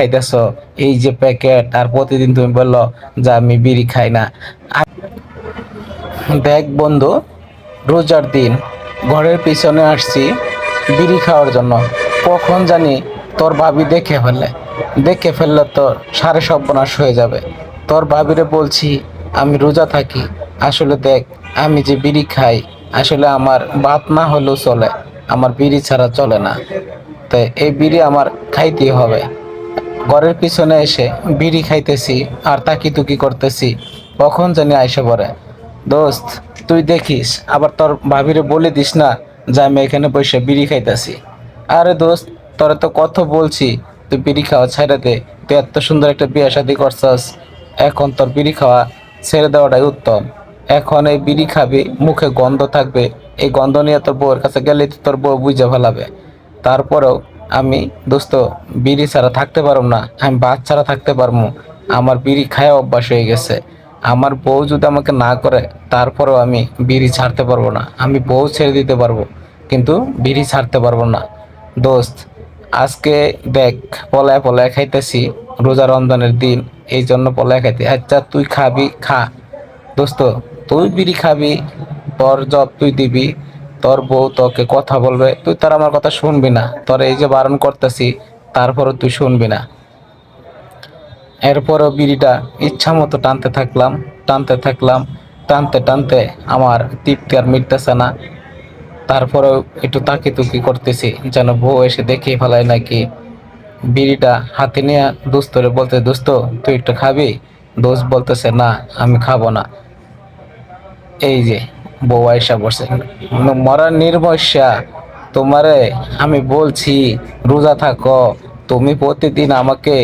খাইতেছ, এই যে প্যাকেট, আর প্রতিদিন তুমি বললো যে আমি বিড়ি খাই না। দেখ বন্ধু, রোজার দিন ঘরের পিছনে আসছি বিড়ি খাওয়ার জন্য, কখন জানি তোর ভাবি দেখে ফেললে তো সারে সর্বনাশ হয়ে যাবে। তোর ভাবিরে বলছি আমি রোজা থাকি, আসলে দেখ আমি যে বিড়ি খাই, আসলে আমার ভাত না হলেও চলে, আমার বিড়ি ছাড়া চলে না। তাই এই বিড়ি আমার খাইতেই হবে। ঘরের পিছনে এসে বিড়ি খাইতেছি আর তাকিতুকি করতেছি, কখন জানি আইসে পড়ে। দোস্ত, তুই দেখিস আবার তোর ভাবিরে বলে দিস না যে আমি এখানে বসে বিড়ি খাইতেছি। আরে দোস্ত, তোরা তো কত বলছি তুই বিড়ি খাওয়া ছেড়ে দে, তুই এত সুন্দর একটা বিয়ে শাদী করছস, এখন তোর বিড়ি খাওয়া ছেড়ে দেওয়াটাই উত্তম। এখন এই বিড়ি খাবি, মুখে গন্ধ থাকবে, এই গন্ধ নিয়ে তোর বউয়ের কাছে গেলে তো তোর বউ বুঝে ফেলাবে। তারপরেও আমি দোস্ত বিড়ি ছাড়া থাকতে পারবো না, আমি ভাত ছাড়া থাকতে পারবো। আমার বিড়ি খাওয়া অভ্যাস হয়ে গেছে। আমার বউ যদি আমাকে না করে, তারপরেও আমি বিড়ি ছাড়তে পারবো না। আমি বউ ছেড়ে দিতে পারবো, কিন্তু বিড়ি ছাড়তে পারবো না। দোস্ত, আজকে দেখ পলায় পলায় খাইতেছি, রোজা রমজানের দিন, এই জন্য পলায় খাইতে। আচ্ছা তুই খাবি খা দোস্ত, তুই বিড়ি খাবি, তোর জব তুই দিবি, তোর বউ তোকে কথা বলবে, তুই তার আমার কথা শুনবি না। তোর এই যে বারণ করতেছি, তারপরও তুই শুনবি না। এরপরও বিড়িটা ইচ্ছা মতো টানতে থাকলাম, টানতে টানতে আমার তৃপ্তি আর মিটতেছে না। তারপরেও একটু তাকিতুকি করতেছি যেন বউ এসে দেখে ফেলায় নাকি। বিড়িটা হাতে নিয়ে দোস্তরে বলতে, দোস্ত তুই একটু খাবি? দোস্ত বলতেছে না, আমি খাবো না। এই যে বউ আয়সা বসে, মরার নির্মস্যা, তোমারে আমি বলছি রোজা থাকো, তুমি প্রতিদিন আমাকে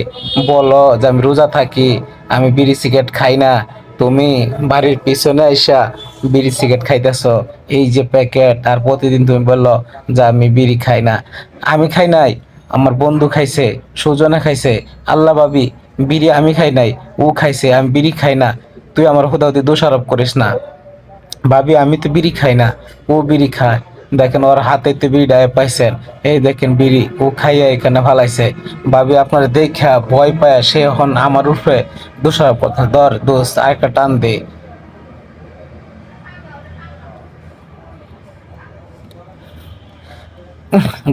বলো যে আমি রোজা থাকি, আমি বিড়ি সিগারেট খাই না, তুমি বাড়ির পিছনে আইসা বিড়ি সিগারেট খাইতেছ, এই যে প্যাকেট, আর প্রতিদিন তুমি বললো যে আমি বিড়ি খাই না। আমি খাই নাই, আমার বন্ধু খাইছে, সুজনে খাইছে, আল্লাহ ভাবি, বিড়ি আমি খাই নাই, ও খাইছে, আমি বিড়ি খাই না। তুই আমার হুদাহুদি দোষারোপ করিস না। ভাবি আমি তো বিড়ি খাই না, ও বিড়ি খায়, দেখেন ওর হাতে তো বিড়িটা পাইছেন, এই দেখেন বিড়ি ও খাইয়া এখানে ফালাইছে। ভাবি আপনার দেখা ভয় পায় সে এখন আমার উপরে দোষারোপ কথা, ধর দোস্ত আরেকটা টান দে।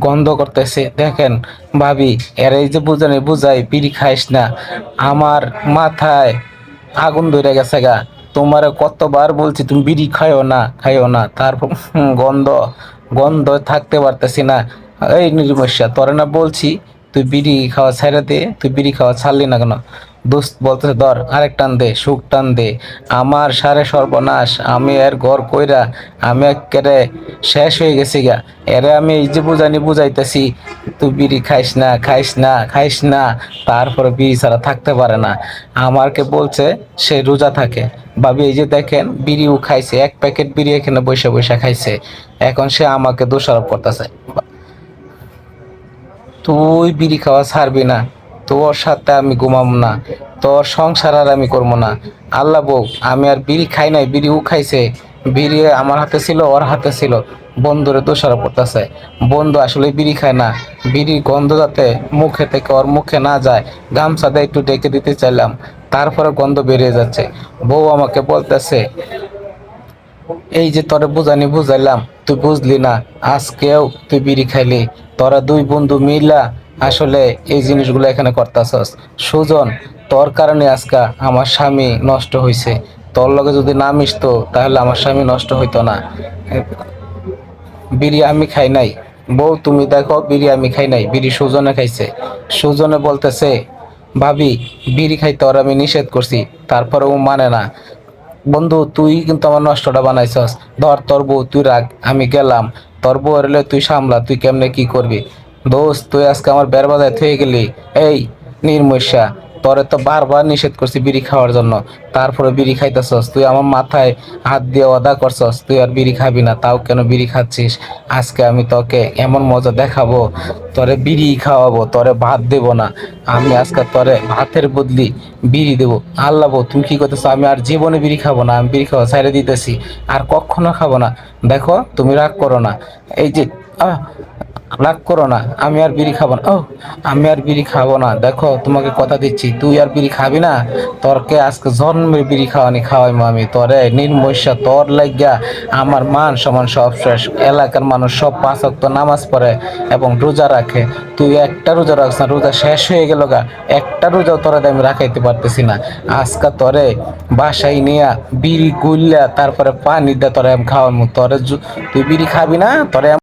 গন্ধ করতেছে দেখেন। ভাবি এর এই যে বুঝাই বিড়ি খাইস না, আমার মাথায় আগুন ধরে গেছে গা। তোমারে কতবার বলছি তুমি বিড়ি খাইও না, তারপর গন্ধ গন্ধ থাকতে পারতেছি না। এই নির্মস্যা, তোরে না বলছি তুই বিড়ি খাওয়া ছেড়ে দে, তুই বিড়ি খাওয়া ছাড়লি না কেন? দোস্ত বলতেছে ধর আরেক টান দে, সুখ টান দে। আমার সারে সর্বনাশ, আমি এর ঘর কইরা আমি একেবারে শেষ হয়ে গেছি গা। এরে আমি এই যে বুঝাইতেছি তুই বিড়ি খাইস না, তারপরে বিড়ি ছাড়া থাকতে পারে না। আমারকে বলছে সে রোজা থাকে। ভাবি এই যে দেখেন বিড়িও খাইছে, এক প্যাকেট বিড়ি এখানে বসে বসে খাইছে, এখন সে আমাকে দোষারোপ করতেছে। তুই বিড়ি খাওয়া ছাড়বি না, তোর সাথে আমি ঘুমাবো না, তোর সংসার আর আমি করবো না। আল্লাহ বউ, আমি আর বিড়ি খাই নাই, বিড়ি ও খাইছে। বিড়ি আমার হাতে ছিল, ওর হাতে ছিল। বন্ধুরে দোষারোপ করতেছে। বন্ধু আসলে বিড়ি খায় না, বিড়ির গন্ধ যাতে মুখে থেকে ওর মুখে না যায়, গামছা দিয়ে একটু ডেকে দিতে চাইলাম, তারপরে গন্ধ বেরিয়ে যাচ্ছে। বউ আমাকে বলতেছে এই যে তোরে বুঝাইলাম, তুই বুঝলি না, আজকেও তুই বিড়ি খাইলি। তোরা দুই বন্ধু মিলা আসলে এই জিনিসগুলো এখানে করতাছস। সুজন, তোর কারণে আজকে আমার স্বামী নষ্ট হইছে, তোর লগে যদি না মিশতো তাহলে আমার স্বামী নষ্ট হইতো না। বিড়ি আমি খাই নাই। বউ তুমি দেখো বিড়ি আমি খাই নাই, বিড়ি সুজনে খাইছে। সুজনে বলতেছে ভাবি বিড়ি খাইতে ওর আমি নিষেধ করছি, তারপরে ও মানে না। বন্ধু তুই কিন্তু আমার নষ্টটা বানাইছস, ধর তোর বউ তুই রাখ, আমি গেলাম। তোর বউ এলে তুই সামলা, তুই কেমনে কি করবি। দোস্ত তুই আজকে আমার বের বাজায় থয়ে গেলি। এই নির্মস্যা, তোরে তো বারবার নিষেধ করছি বিড়ি খাওয়ার জন্য, তারপরে বিড়ি খাইতেছস। তুই আমার মাথায় হাত দিয়ে ওয়াদা করছস তুই আর বিড়ি খাবি না, তাও কেন বিড়ি খাচ্ছিস। আজকে আমি তোকে এমন মজা দেখাবো, তোরে বিড়ি খাওয়াবো, তোরে ভাত দেবো না। আমি আজকে তোরে ভাতের বদলি বিড়ি দেবো। আল্লাহ বউ তুমি কি করতেছো? আমি আর জীবনে বিড়ি খাবো না, আমি বিড়ি খাওয়া ছেড়ে দিতেছি, আর কখনো খাবো না। দেখো তুমি রাগ করো না। এই যে আহ রাগ করো না, আমি আর বিড়ি খাবো না। ও, আমি আর বিড়ি খাবো না, দেখো তোমাকে কথা দিচ্ছি, তুই আর বিড়ি খাবি না। তোরকে আজকে জন্মের বিড়ি খাওয়াইমো আমি তোরে নির্মৈশা। তোর লাগিয়া আমার মান সমান সব শেষ। এলাকার মানুষ সব 5 ওয়াক্ত নামাজ পড়ে এবং রোজা রাখে, তুই একটা রোজা রাখছ না, রোজা শেষ হয়ে গেল গা। একটা রোজা তোরা আমি রাখাইতে পারতেছি না। আজকে তোরে বাসায় নিয়া বিড়ি গুললা তারপরে পানি দিয়ে তোরে আমি খাওয়াইমু। তুই বিড়ি খাবি না, তোরে